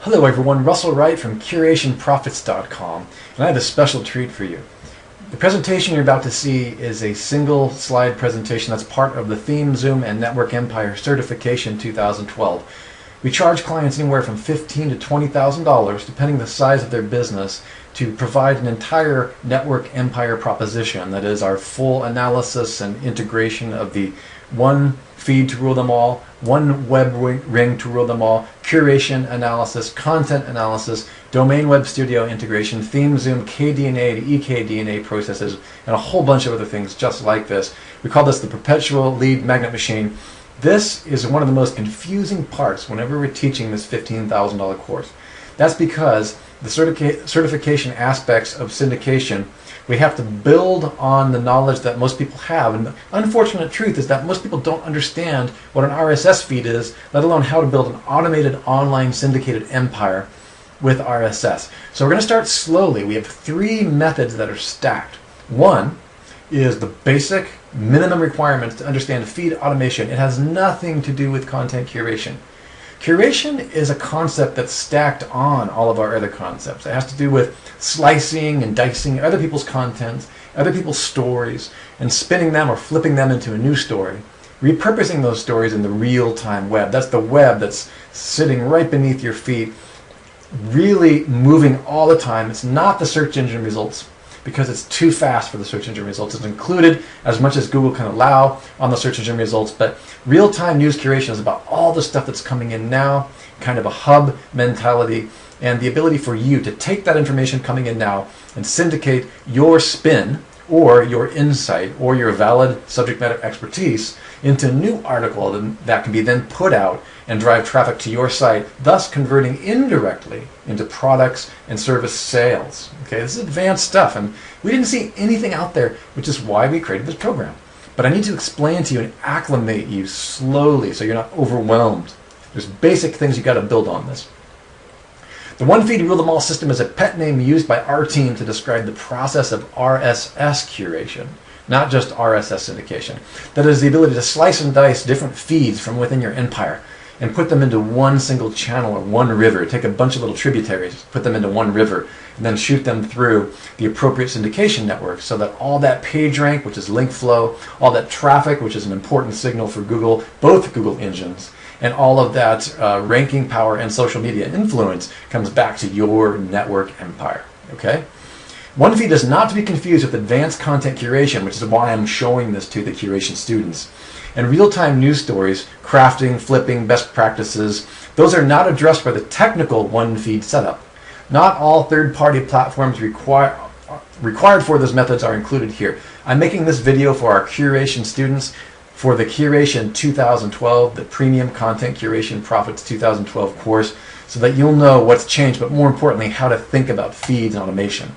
Hello everyone, Russell Wright from curationprofits.com, and I have a special treat for you. The presentation you're about to see is a single slide presentation that's part of the Theme, Zoom, and Network Empire Certification 2012. We charge clients anywhere from $15,000 to $20,000, depending the size of their business, to provide an entire network empire proposition. That is our full analysis and integration of the one feed to rule them all, one web ring to rule them all, curation analysis, content analysis, domain web studio integration, theme zoom, KDNA to EKDNA processes, and a whole bunch of other things just like this. We call this the perpetual lead magnet machine. This is one of the most confusing parts whenever we're teaching this $15,000 course. That's because the certification aspects of syndication, we have to build on the knowledge that most people have. And the unfortunate truth is that most people don't understand what an RSS feed is, let alone how to build an automated online syndicated empire with RSS. So we're going to start slowly. We have three methods that are stacked. One is the basic minimum requirements to understand feed automation. It has nothing to do with content curation. Curation is a concept that's stacked on all of our other concepts. It has to do with slicing and dicing other people's content, other people's stories, and spinning them or flipping them into a new story, repurposing those stories in the real-time web. That's the web that's sitting right beneath your feet, really moving all the time. It's not the search engine results, because it's too fast for the search engine results. It's included as much as Google can allow on the search engine results, but real-time news curation is about all the stuff that's coming in now, kind of a hub mentality, and the ability for you to take that information coming in now and syndicate your spin or your insight or your valid subject matter expertise into a new article that can be then put out and drive traffic to your site, thus converting indirectly into products and service sales. Okay, this is advanced stuff, and we didn't see anything out there, which is why we created this program. But I need to explain to you and acclimate you slowly so you're not overwhelmed. There's basic things you got to build on this. The one feed rule them all system is a pet name used by our team to describe the process of RSS curation, not just RSS syndication. That is the ability to slice and dice different feeds from within your empire and put them into one single channel or one river. Take a bunch of little tributaries, put them into one river, and then shoot them through the appropriate syndication network so that all that page rank, which is link flow, all that traffic, which is an important signal for Google, both Google engines, and all of that ranking power and social media influence comes back to your network empire. Okay? One feed is not to be confused with advanced content curation, which is why I'm showing this to the curation students. And real-time news stories, crafting, flipping, best practices, those are not addressed by the technical one feed setup. Not all third-party platforms required for those methods are included here. I'm making this video for our curation students for the Curation 2012, the Premium Content Curation Profits 2012 course, so that you'll know what's changed, but more importantly, how to think about feeds and automation.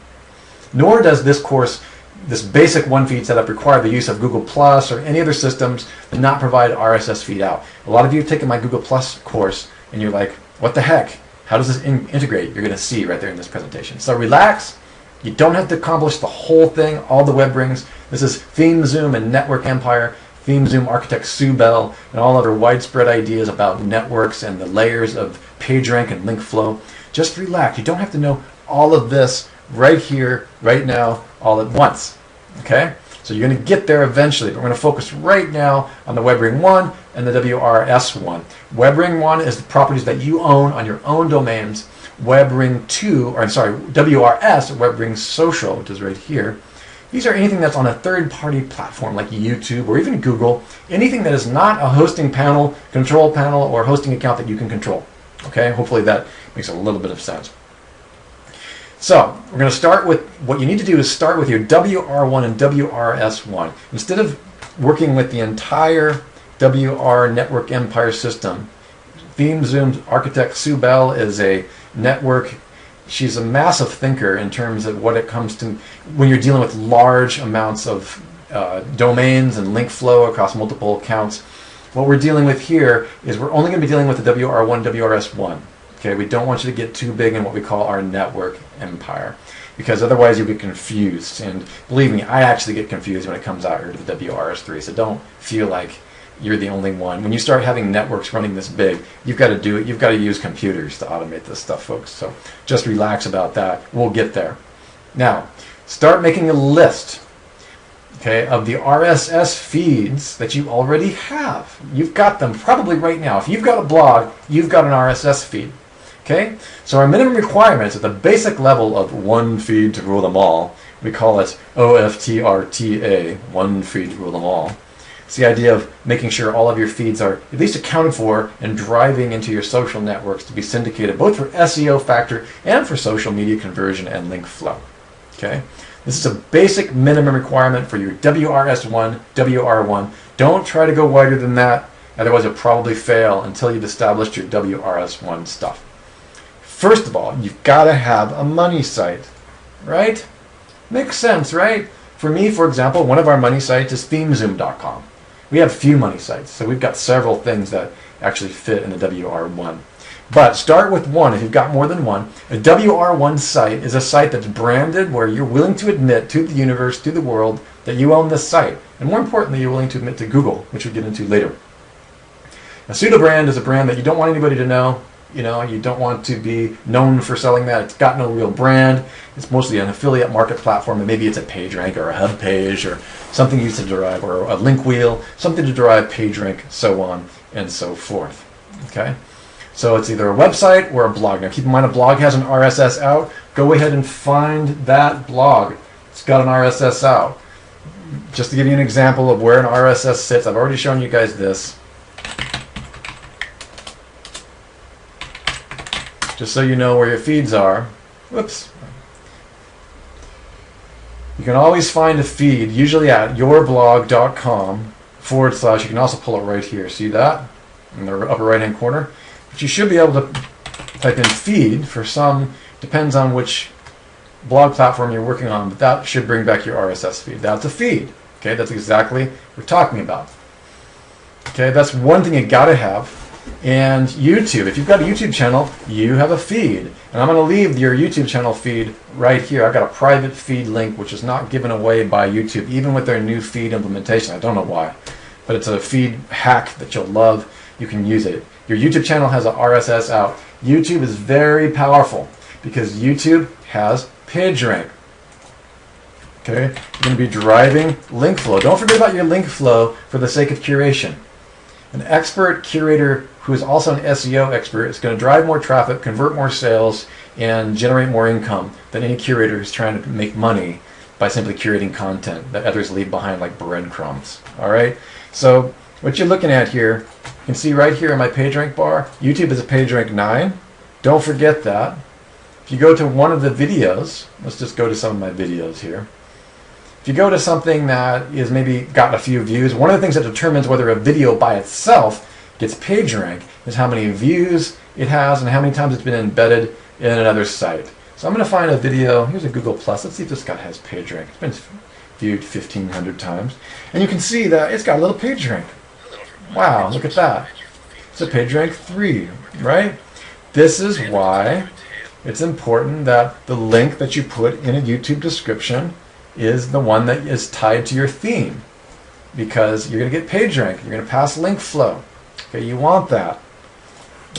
Nor does this course, this basic one feed setup, require the use of Google Plus or any other systems that not provide RSS feed out. A lot of you have taken my Google Plus course and you're like, what the heck? How does this integrate? You're going to see right there in this presentation. So relax. You don't have to accomplish the whole thing, all the web rings. This is Theme, Zoom, and Network Empire. Theme, Zoom architect Sue Bell, and all other widespread ideas about networks and the layers of PageRank and link flow. Just relax. You don't have to know all of this right here, right now, all at once. Okay? So you're going to get there eventually, but we're going to focus right now on the WebRing 1 and the WRS 1. WebRing 1 is the properties that you own on your own domains. WebRing 2, or I'm sorry, WRS, WebRing Social, which is right here. These are anything that's on a third-party platform like YouTube or even Google, anything that is not a hosting panel, control panel, or hosting account that you can control. Okay, hopefully that makes a little bit of sense. So we're going to start with, what you need to do is start with your WR1 and WRS1. Instead of working with the entire WR network empire system, Theme Zoom's architect Sue Bell is a network. She's a massive thinker in terms of what it comes to when you're dealing with large amounts of domains and link flow across multiple accounts. What we're dealing with here is we're only going to be dealing with the WR1, WRS1. Okay, we don't want you to get too big in what we call our network empire, because otherwise you'll get confused. And believe me, I actually get confused when it comes out here to the WRS3. So don't feel like you're the only one. When you start having networks running this big, you've got to do it. You've got to use computers to automate this stuff, folks. So just relax about that. We'll get there. Now, start making a list, okay, of the RSS feeds that you already have. You've got them probably right now. If you've got a blog, you've got an RSS feed. Okay, so our minimum requirements at the basic level of one feed to rule them all, we call it OFTRTA, one feed to rule them all. It's the idea of making sure all of your feeds are at least accounted for and driving into your social networks to be syndicated, both for SEO factor and for social media conversion and link flow. Okay, this is a basic minimum requirement for your WRS1, WR1. Don't try to go wider than that, otherwise you'll probably fail until you've established your WRS1 stuff. First of all, you've got to have a money site, right? Makes sense, right? For me, for example, one of our money sites is themezoom.com. We have few money sites, so we've got several things that actually fit in the WR1. But start with one if you've got more than one. A WR1 site is a site that's branded where you're willing to admit to the universe, to the world, that you own this site. And more importantly, you're willing to admit to Google, which we'll get into later. A pseudo brand is a brand that you don't want anybody to know. You know, you don't want to be known for selling that. It's got no real brand. It's mostly an affiliate market platform, and maybe it's a PageRank or a hub page or something used to derive, or a link wheel, something to derive PageRank, so on and so forth. Okay, so it's either a website or a blog. Now keep in mind, a blog has an RSS out. Go ahead and find that blog. It's got an RSS out. Just to give you an example of where an RSS sits, I've already shown you guys this. Just so you know where your feeds are. Whoops. You can always find a feed, usually at yourblog.com / you can also pull it right here. See that? In the upper right hand corner. But you should be able to type in feed for some, depends on which blog platform you're working on, but that should bring back your RSS feed. That's a feed. Okay, that's exactly what we're talking about. Okay, that's one thing you gotta have. And YouTube, if you've got a YouTube channel, you have a feed. And I'm going to leave your YouTube channel feed right here. I've got a private feed link which is not given away by YouTube, even with their new feed implementation. I don't know why, but it's a feed hack that you'll love. You can use it. Your YouTube channel has an RSS out. YouTube is very powerful because YouTube has PageRank. Okay, you're going to be driving link flow. Don't forget about your link flow for the sake of curation. An expert curator who is also an SEO expert is going to drive more traffic, convert more sales, and generate more income than any curator who's trying to make money by simply curating content that others leave behind like breadcrumbs. All right? So what you're looking at here, you can see right here in my PageRank bar, YouTube is a PageRank 9. Don't forget that. If you go to one of the videos, let's just go to some of my videos here. If you go to something that is maybe got a few views, one of the things that determines whether a video by itself gets PageRank is how many views it has and how many times it's been embedded in another site. So I'm going to find a video. Here's a Google Plus. Let's see if this guy has PageRank. It's been viewed 1,500 times. And you can see that it's got a little PageRank. Wow, look at that. It's a PageRank 3, right? This is why it's important that the link that you put in a YouTube description is the one that is tied to your theme, because you're going to get PageRank. You're going to pass link flow. Okay, you want that.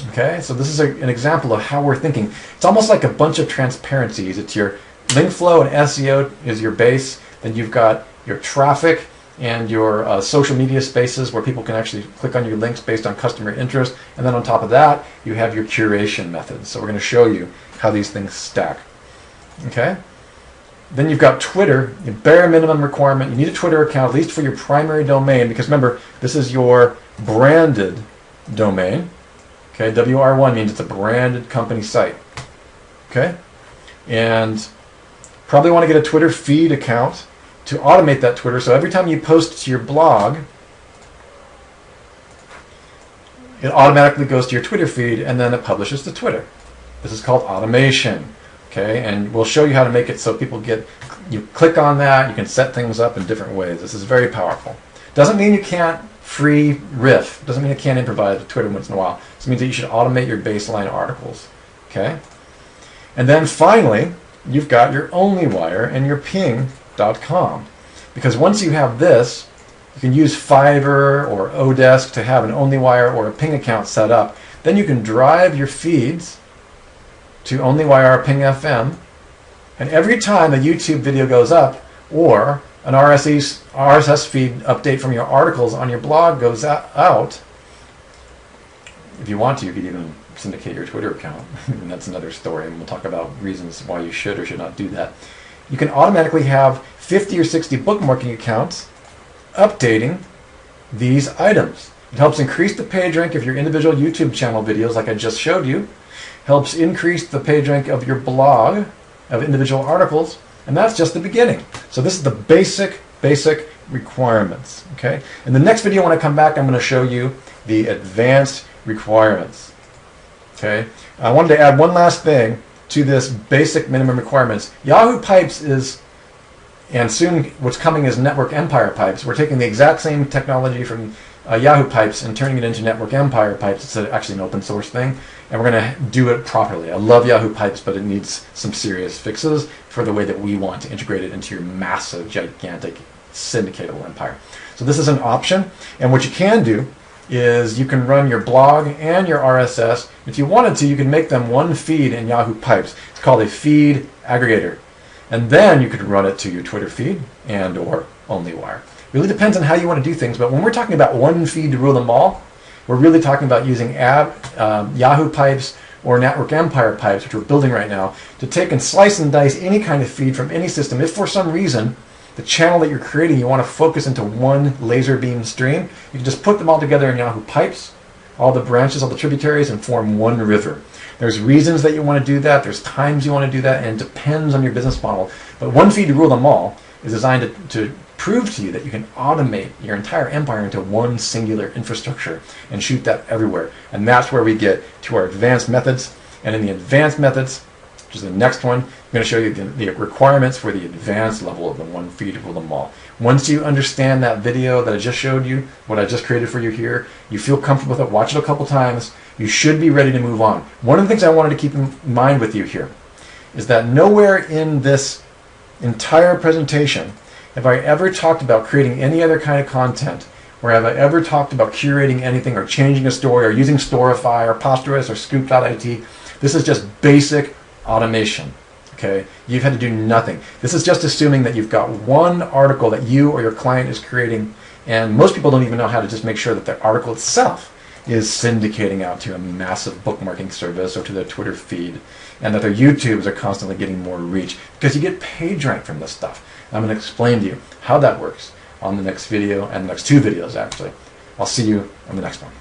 Okay, so this is an example of how we're thinking. It's almost like a bunch of transparencies. It's your link flow and SEO is your base. Then you've got your traffic and your social media spaces where people can actually click on your links based on customer interest. And then on top of that, you have your curation methods. So we're going to show you how these things stack. Okay. Then you've got Twitter, the bare minimum requirement. You need a Twitter account, at least for your primary domain, because remember, this is your branded domain. Okay, WR1 means it's a branded company site. Okay, and probably want to get a Twitter feed account to automate that Twitter. So every time you post to your blog, it automatically goes to your Twitter feed and then it publishes to Twitter. This is called automation. Okay, and we'll show you how to make it so people you click on that, you can set things up in different ways. This is very powerful. Doesn't mean you can't free riff. Doesn't mean you can't improvise with Twitter once in a while. This means that you should automate your baseline articles. Okay, and then finally, you've got your OnlyWire and your ping.com. Because once you have this, You can use Fiverr or Odesk to have an OnlyWire or a Ping account set up. Then you can drive your feeds to OnlyWire or Ping FM, and every time a YouTube video goes up or an RSS feed update from your articles on your blog goes out, if you want to, you could even syndicate your Twitter account. And that's another story, and we'll talk about reasons why you should or should not do that. You can automatically have 50 or 60 bookmarking accounts updating these items. It helps increase the page rank of your individual YouTube channel videos, like I just showed you. Helps increase the page rank of your blog, of individual articles, and that's just the beginning. So this is the basic requirements, okay? In the next video when I come back, I'm going to show you the advanced requirements, okay? I wanted to add one last thing to this basic minimum requirements. Yahoo Pipes is, and soon what's coming is Network Empire Pipes. We're taking the exact same technology from Yahoo Pipes and turning it into Network Empire Pipes. It's actually an open source thing, and we're going to do it properly. I love Yahoo Pipes, but it needs some serious fixes for the way that we want to integrate it into your massive, gigantic, syndicatable empire. So this is an option, and what you can do is you can run your blog and your RSS. If you wanted to, you can make them one feed in Yahoo Pipes. It's called a feed aggregator. And then you could run it to your Twitter feed and or OnlyWire. Really depends on how you want to do things, but when we're talking about one feed to rule them all, we're really talking about using Yahoo Pipes or Network Empire Pipes, which we're building right now, to take and slice and dice any kind of feed from any system. If for some reason the channel that you're creating you want to focus into one laser beam stream, you can just put them all together in Yahoo Pipes, all the branches, all the tributaries, and form one river. There's reasons that you want to do that, there's times you want to do that, and it depends on your business model. But one feed to rule them all is designed to prove to you that you can automate your entire empire into one singular infrastructure and shoot that everywhere. And that's where we get to our advanced methods. And in the advanced methods, which is the next one, I'm going to show you the requirements for the advanced level of the one feed to rule them all. Once you understand that video that I just showed you, what I just created for you here, you feel comfortable with it, watch it a couple times, you should be ready to move on. One of the things I wanted to keep in mind with you here is that nowhere in this entire presentation have I ever talked about creating any other kind of content, or have I ever talked about curating anything or changing a story or using Storify or Posterous or Scoop.it. This is just basic automation. Okay, you've had to do nothing. This is just assuming that you've got one article that you or your client is creating, and most people don't even know how to just make sure that the article itself is syndicating out to a massive bookmarking service or to their Twitter feed, and that their YouTubes are constantly getting more reach, because you get page rank from this stuff. I'm going to explain to you how that works on the next video, and the next two videos actually. I'll see you on the next one.